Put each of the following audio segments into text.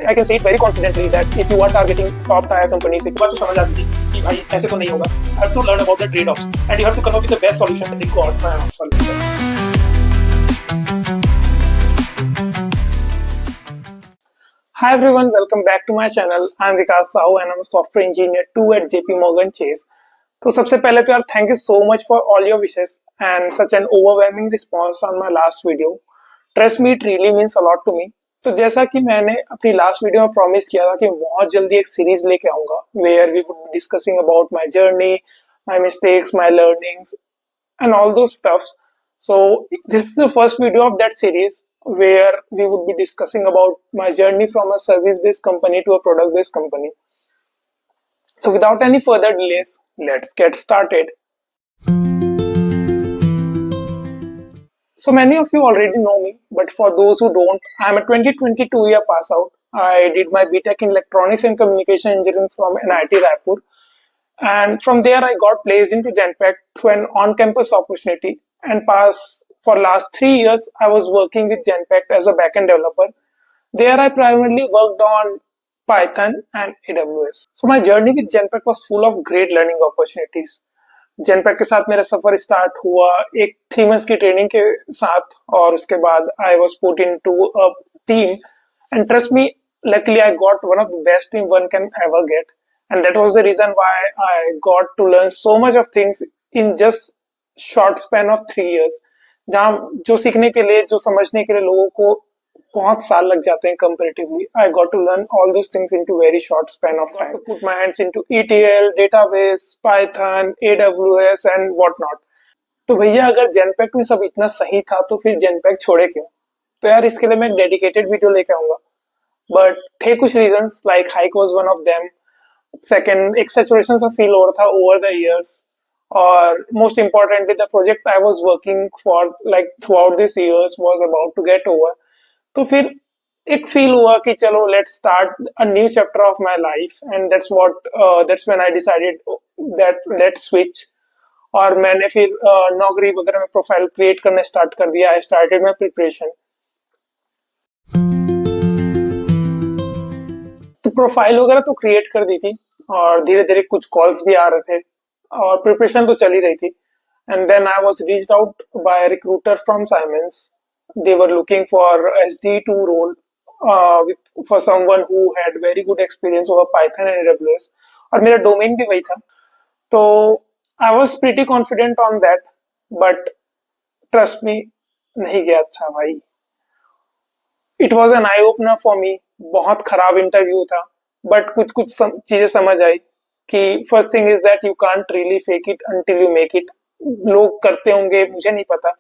I can say it very confidently that if you are targeting top tier companies, एक बात तो समझ आती थी कि भाई ऐसे तो नहीं होगा. You have to learn about the trade-offs and you have to come up with the best solution. They got my answer. Hi everyone, welcome back to my channel. I'm Vikas Sahu and I'm a software engineer too at JPMC Chase. तो सबसे पहले तो यार thank you so much for all your wishes and such an overwhelming response on my last video. Trust me, it really means a lot to me. तो जैसा कि मैंने अपनी लास्ट वीडियो में प्रॉमिस किया था कि बहुत जल्दी एक सीरीज लेके आऊंगा where we would be discussing about my journey, my mistakes, my learnings and all those stuffs. So this is the first video of that series where we would be discussing about my journey from a service-based company to a product-based company. So without any further delays, let's get started. So many of you already know me, but for those who don't, I am a 2022 year pass out. I did my BTech in Electronics and Communication Engineering from NIT Raipur. And from there, I got placed into Genpact through an on-campus opportunity. And for last 3 years, I was working with Genpact as a backend developer. There, I primarily worked on Python and AWS. So my journey with Genpact was full of great learning opportunities. Genpact के साथ मेरा सफर start हुआ एक 3 months की training के साथ और उसके बाद I was put into a team and trust me, luckily I got one of the best team one can ever get. And that was the reason why I got to learn so much of things in just short span of 3 years. जहाँ जो सीखने के लिए, जो समझने के लिए लोगों को बहुत साल लग जाते हैं comparatively, I got to learn all those things into very short span of time. To put my hands into ETL, database, Python, AWS and whatnot. तो भैया अगर Genpact में सब इतना सही था तो फिर Genpact छोड़े क्यों? तो यार इसके लिए मैं एक dedicated वीडियो लेके आऊंगा. But थे कुछ reasons like hike was one of them. Second, एक saturation सा feel हो रहा था over the years. Or most importantly, the project I was working for like throughout these years was about to get over. तो फिर एक feel हुआ कि चलो let's start a new chapter of my life and that's when I decided that let's switch. और मैंने फिर नौकरी वगैरह में प्रोफाइल क्रिएट करना स्टार्ट कर दिया. I started my preparation. तो प्रोफाइल वगैरह तो क्रिएट कर दी थी और धीरे धीरे कुछ कॉल्स भी आ रहे थे और प्रिपरेशन तो चल ही रही थी. And then I was reached out by recruiter from Simons. They were looking for SD2 role for someone who had very good experience over Python and AWS. और मेरा domain भी वही था. तो I was pretty confident on that, but trust me, नहीं गया अच्छा भाई. It was an eye opener for me. बहुत खराब इंटरव्यू था, but कुछ चीजें समझ आई कि first thing is that you can't really fake it until you make it. लोग करते होंगे मुझे नहीं पता.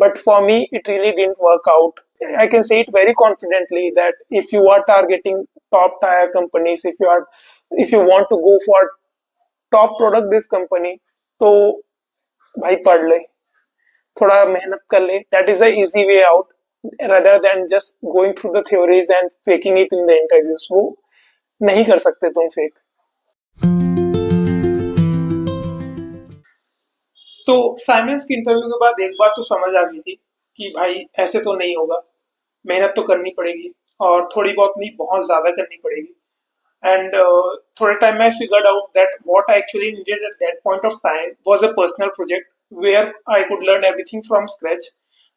But for me, it really didn't work out. I can say it very confidently that if you are targeting top tier companies, if you want to go for top product based company, तो भाई पढ़ ले, थोड़ा मेहनत कर ले. That is the easy way out rather than just going through the theories and faking it in the interviews. वो नहीं कर सकते तुम fake. तो साइमंस की इंटरव्यू के बाद एक बात तो समझ आ गई थी कि भाई ऐसे तो नहीं होगा, मेहनत तो करनी पड़ेगी और थोड़ी बहुत नहीं बहुत ज्यादा करनी पड़ेगी. एंड थोड़े टाइम में I figured out that what I actually needed at that point of time was a personal project where I could learn everything from scratch,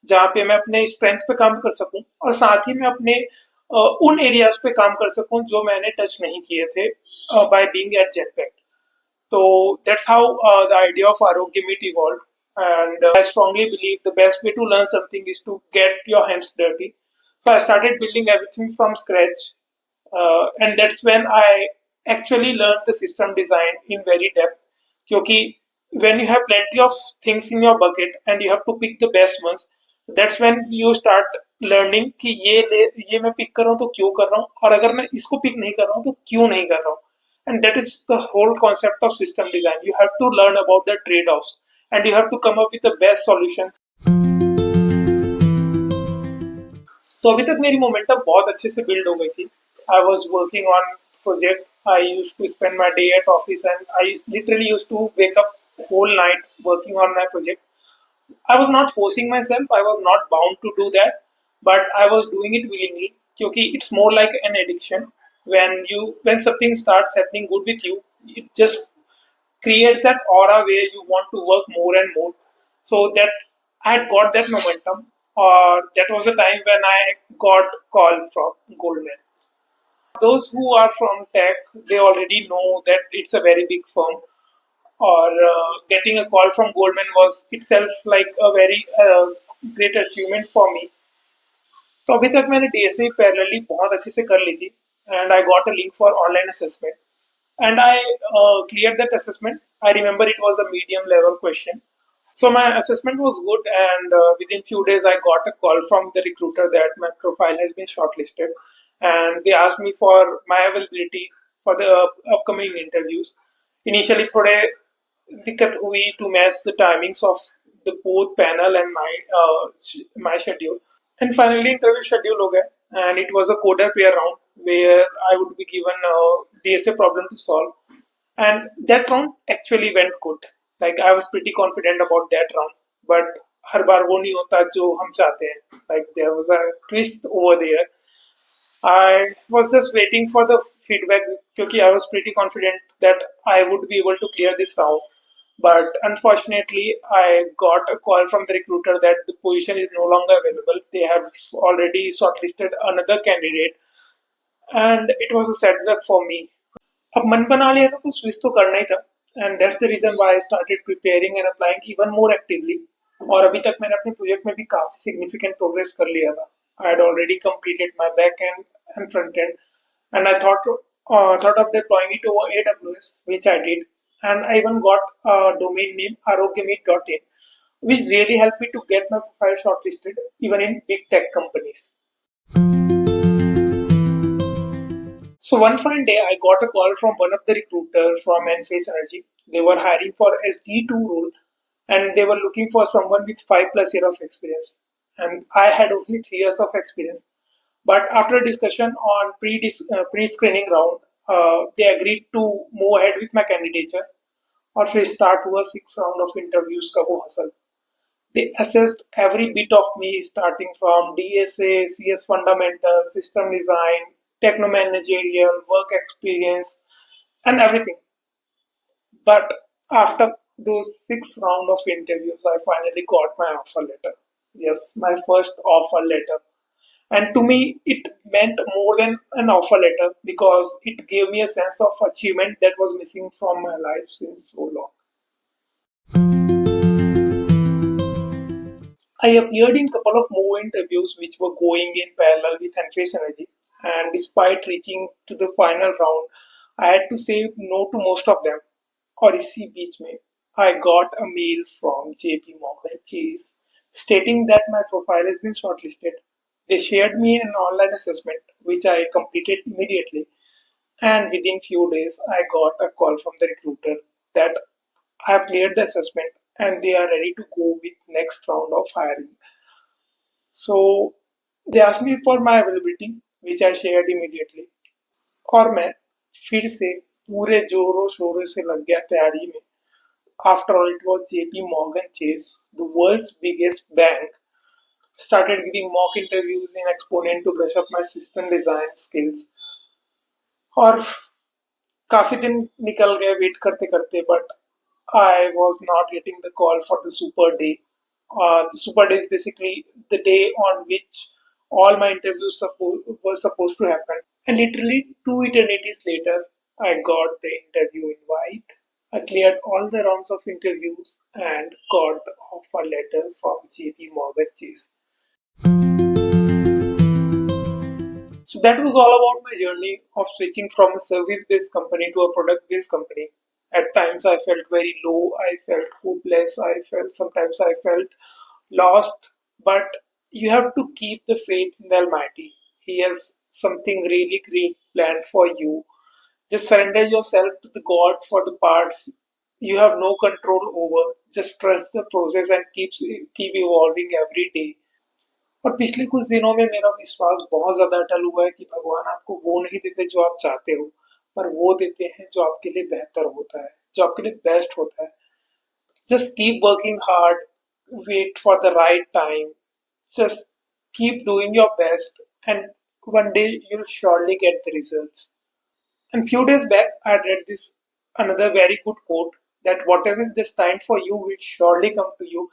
जहाँ पे मैं अपने स्ट्रेंथ पे काम कर सकूं और साथ ही मैं अपने उन एरियाज पे काम कर सकूं जो मैंने टच नहीं किए थे by being at jetpack. So that's how the idea of Arogya Meet evolved. And I strongly believe the best way to learn something is to get your hands dirty. So I started building everything from scratch. And that's when I actually learned the system design in very depth. Because when you have plenty of things in your bucket and you have to pick the best ones, that's when you start learning कि ये मैं pick कर रहा हूँ तो क्यों कर रहा हूँ और अगर मैं इसको pick नहीं कर रहा हूँ तो क्यों नहीं कर रहा हूँ. And that is the whole concept of system design. You have to learn about the trade-offs and you have to come up with the best solution. तो अभी तक मेरी मोमेंटम बहुत अच्छे से बिल्ड हो गई थी. I was working on project. I used to spend my day at office and I literally used to wake up whole night working on my project. I was not forcing myself. I was not bound to do that, but I was doing it willingly. क्योंकि it's more like an addiction. When something starts happening good with you, it just creates that aura where you want to work more and more. So that I had got that momentum, or that was the time when I got call from Goldman. Those who are from tech, they already know that it's a very big firm, or getting a call from Goldman was itself like a very great achievement for me. तो अभी तक मैंने DSA parallelly बहुत अच्छे से कर ली थी, and I got a link for online assessment, and I cleared that assessment. I remember it was a medium level question. So my assessment was good, and within few days I got a call from the recruiter that my profile has been shortlisted, and they asked me for my availability for the upcoming interviews. Initially, थोड़े दिक्कत हुई to match the timings of the both panel and my schedule. And finally, interview schedule हो गया, and it was a coder pair round where I would be given a DSA problem to solve. And that round actually went good. Like I was pretty confident about that round, but हर बार वो नहीं होता जो हम चाहते हैं. Like there was a twist over there. I was just waiting for the feedback because I was pretty confident that I would be able to clear this round. But unfortunately, I got a call from the recruiter that the position is no longer available. They have already shortlisted another candidate, and it was a setback for me. अब मन बना लिया था तो switch तो करना ही था, and that's the reason why I started preparing and applying even more actively. और अभी तक मैंने अपने प्रोजेक्ट में भी काफी सिग्निफिकेंट प्रोग्रेस कर लिया था. I had already completed my back and front end, and I thought of deploying it over AWS, which I did, and I even got a domain name arogymeet.in, which really helped me to get my profile shortlisted even in big tech companies. So one fine day, I got a call from one of the recruiters from Enphase Energy. They were hiring for SD2 role, and they were looking for someone with 5+ years of experience. And I had only 3 years of experience. But after a discussion on pre-screening round, they agreed to move ahead with my candidature, और फिर start हुआ 6 round of interviews का वो hustle. They assessed every bit of me, starting from DSA, CS fundamental, system design, techno-managerial, work experience, and everything. But after those 6 rounds of interviews, I finally got my offer letter. Yes, my first offer letter. And to me, it meant more than an offer letter because it gave me a sense of achievement that was missing from my life since so long. I appeared in a couple of more interviews which were going in parallel with Enphase Energy, and despite reaching to the final round, I had to say no to most of them. और इसी बीच में I got a mail from JPMorgan Chase stating that my profile has been shortlisted. They shared me an online assessment which I completed immediately, and within few days I got a call from the recruiter that I have cleared the assessment and they are ready to go with next round of hiring. So they asked me for my availability, which I shared immediately. और मैं फिर से पूरे जोरों शोरों से लग गया तैयारी में. After all, it was JP Morgan Chase, the world's biggest bank. Started giving mock interviews in Exponent to brush up my system design skills. और काफी दिन निकल गए वेट करते करते, but I was not getting the call for the super day. The super day is basically the day on which all my interviews were supposed to happen. And literally 2 eternities later, I got the interview invite. I cleared all the rounds of interviews and got the offer letter from JP Morgan Chase. So that was all about my journey of switching from a service-based company to a product-based company. At times I felt very low, I felt hopeless, sometimes I felt lost, but you have to keep the faith in the Almighty. He has something really great planned for you. Just surrender yourself to the God for the parts you have no control over. Just trust the process and keep evolving every day. और पिछले कुछ दिनों में मेरा विश्वास बहुत ज्यादा अटल हुआ है कि भगवान आपको वो नहीं देते जो आप चाहते हो, पर वो देते हैं जो आपके लिए बेहतर होता है, जो आपके लिए बेस्ट होता है. Just keep working hard, wait for the right time, just keep doing your best, and one day you'll surely get the results. And few days back, I read this another very good quote that whatever is destined for you will surely come to you.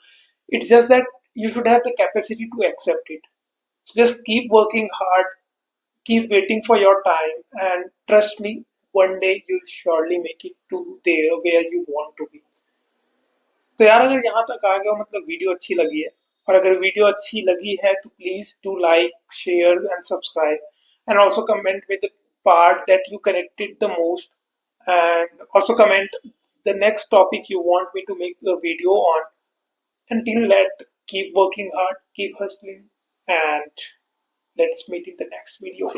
It's just that you should have the capacity to accept it. So just keep working hard, keep waiting for your time, and trust me, one day you'll surely make it to there where you want to be. तो यार अगर यहाँ तक आ गए हो मतलब video अच्छी लगी है और अगर वीडियो अच्छी लगी है तो please do like share and subscribe and also comment with part that you connected the most and also comment the next topic you want me to make a video on. Until that, keep working hard, keep hustling, and let's meet in the next video.